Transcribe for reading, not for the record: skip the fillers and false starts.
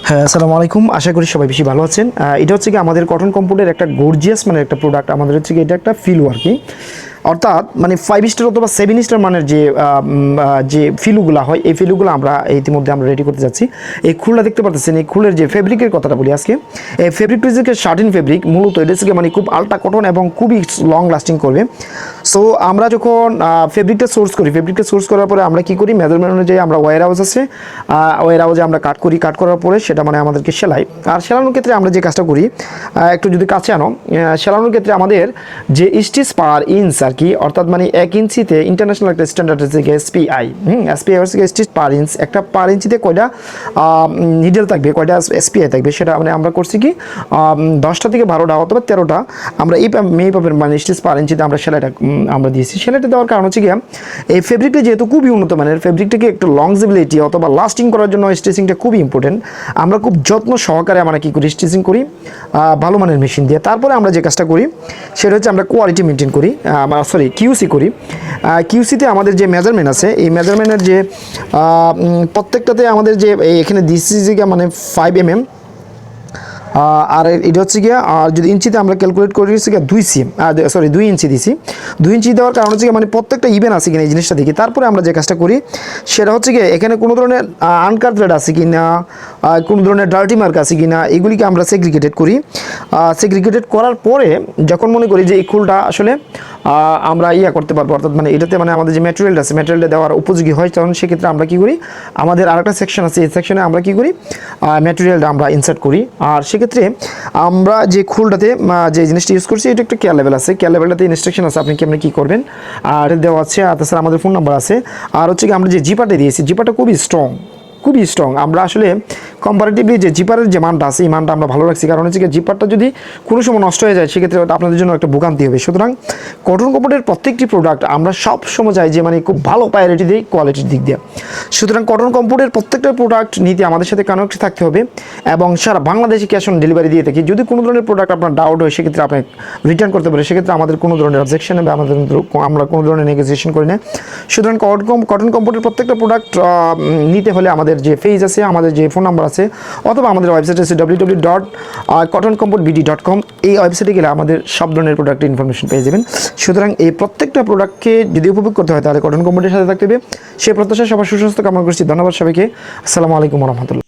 হ্যাঁ, আসসালামু আলাইকুম। আশা করি সবাই বেশি ভালো আছেন। এটা হচ্ছে কি আমাদের কটন কম্পোর্টের একটা গর্জিয়াস মানে একটা প্রোডাক্ট। আমাদের হচ্ছে কি এটা একটা ফিলু আর কি, অর্থাৎ মানে 5 স্টার অথবা 7 স্টার মানের যে ফিলুগুলো হয়, এই ফিলুগুলো আমরা ইতিমধ্যে আমরা রেডি করতে যাচ্ছি। এই খুলটা দেখতে পাচ্ছেন, এই খুলের যে ফেব্রিকের কথাটা বলি আজকে। এই ফেব্রিকটা হচ্ছে শার্টিন ফেব্রিক, মূলত এটা হচ্ছে মানে খুব আলট্রা কটন এবং খুবই লং লাস্টিং করবে। সো আমরা যখন ফেব্রিকটা সোর্স করার পরে আমরা কি করি, মেজারমেন্ট অনুযায়ী আমরা ওয়্যার হাউস আছে, ওয়্যার হাউসে আমরা কাট করার পরে সেটা মানে আমাদেরকে সেলাই। আর সেলানোর ক্ষেত্রে আমরা যে কাজটা করি, একটু যদি কাছে আনো, সেলানোর ক্ষেত্রে আমাদের যে স্টিচ পার ইঞ্চ আর কি, অর্থাৎ মানে 1 ইঞ্চিতে ইন্টারন্যাশনাল একটা স্ট্যান্ডার্ড হচ্ছে এসপিআই। এসপিআই হচ্ছে স্টিচ পার ইঞ্চ, একটা পার ইঞ্চিতে কয়টা নিডেল থাকবে, কয়টা এসপিআই থাকবে, সেটা মানে আমরা করছি কি 10টা থেকে 12টা অথবা 13টা আমরা এইভাবে মানে স্টিচ পার ইঞ্চিতে আমরা সেলাইটা আমরা দিয়েছি। সেলাইটা দেওয়ার কারণ হচ্ছে কি, এই ফেব্রিকটা যেহেতু খুবই উন্নত মানের, ফেব্রিকটাকে একটু লংজিবিলিটি অথবা লাস্টিং করার জন্য স্টিচিংটা খুবই ইম্পর্টেন্ট। আমরা খুব যত্ন সহকারে আমরা কী করি, স্টিচিং করি ভালো মানের মেশিন দিয়ে। তারপরে আমরা যে কাজটা করি সেটা হচ্ছে আমরা কোয়ালিটি মেনটেন করি, কিউসি করি। কিউসিতে আমাদের যে মেজারমেন্ট আছে, এই মেজারমেন্টের যে প্রত্যেকটাতে আমাদের যে এখানে দিচ্ছি যে মানে 5 mm, আর এটা হচ্ছে গিয়ে, আর যদি ইঞ্চিতে আমরা ক্যালকুলেট করি হচ্ছে গিয়ে 2 ইঞ্চি দিছি। 2 ইঞ্চি দেওয়ার কারণ হচ্ছে গিয়ে মানে প্রত্যেকটা ইভেন আছে কিনা এই জিনিসটা দেখি। তারপরে আমরা যে কাজটা করি সেটা হচ্ছে গিয়ে এখানে কোনো ধরনের আনকাট থ্রেড আছে কি না, কোনো ধরনের ডার্টি মার্ক আছে কি না, এগুলিকে আমরা সেগ্রিগেটেড করি। সেগ্রিগেটেড করার পরে যখন মনে করি যে এই খুলটা আসলে আমরা করতে পারবো, অর্থাৎ মানে এটাতে মানে আমাদের যে ম্যাটেরিয়ালটা আছে, ম্যাটেরিয়ালটা দেওয়ার উপযোগী হয়, তখন সেক্ষেত্রে আমরা কী করি, আমাদের আরেকটা সেকশন আছে, এই সেকশনে আমরা কী করি, ম্যাটেরিয়ালটা আমরা ইনসার্ট করি। আর সেক্ষেত্রে আমরা যে খুলটাতে যে জিনিসটা ইউজ করছি, এটা একটা কেয়ার লেভেল আছে, কেয়ার লেভেলটাতে ইনস্ট্রাকশন আছে আপনি কী করবেন, আর দেওয়া আছে। আর তাছাড়া আমাদের ফোন নাম্বার আছে। আর হচ্ছে কি আমরা যে জিপারটা দিয়েছি, জিপারটা খুবই স্ট্রং। আমরা আসলে কম্পারেটিভলি যে জিপারের যে মানটা আছে, এই মানটা আমরা ভালো রাখছি। কারণ হচ্ছে কি, জিপারটা যদি কোনো সময় নষ্ট হয়ে যায় সেক্ষেত্রে আপনাদের জন্য একটা ভোগান্তি হবে। সুতরাং কটন কাপড়ের প্রত্যেকটি প্রোডাক্ট আমরা সব সময় চাই যে মানে খুব ভালো প্রায়োরিটি দিই কোয়ালিটির দিক দিয়ে। সুতরাং কটন কাপড়ের প্রত্যেকটা প্রোডাক্ট নিতে আমাদের সাথে কানেক্ট থাকতে হবে এবং সারা বাংলাদেশে ক্যাশ অন ডেলিভারি দিয়ে থাকি। যদি কোনো ধরনের প্রোডাক্ট আপনার ডাউট হয় সেক্ষেত্রে আপনি রিটার্ন করতে পারেন, সেক্ষেত্রে আমাদের কোনো ধরনের অবজেকশন হবে, আমরা কোনো ধরনের নেগোসিয়েশন করি না। সুতরাং কটন কাপড়ের প্রত্যেকটা প্রোডাক্ট নিতে হলে আমাদের যে পেজ আছে, আমাদের যে ফোন নাম্বার আছে, অথবা আমাদের ওয়েবসাইট আছে www.cottoncomfortbd.com। এই ওয়েবসাইটে গেলে আমাদের সব ধরনের প্রোডাক্টের ইনফরমেশন পেয়ে যাবেন। সুতরাং এই প্রত্যেকটা প্রোডাক্টকে যদি উপভোগ করতে হয় তাহলে কটন কম্ফোর্টের সাথে থাকতে হবে। সেই প্রত্যাশা সবার সুস্বাস্থ্য কামনা করছি। ধন্যবাদ সবাইকে। আসসালামু আলাইকুম রহমতুল্লাহ।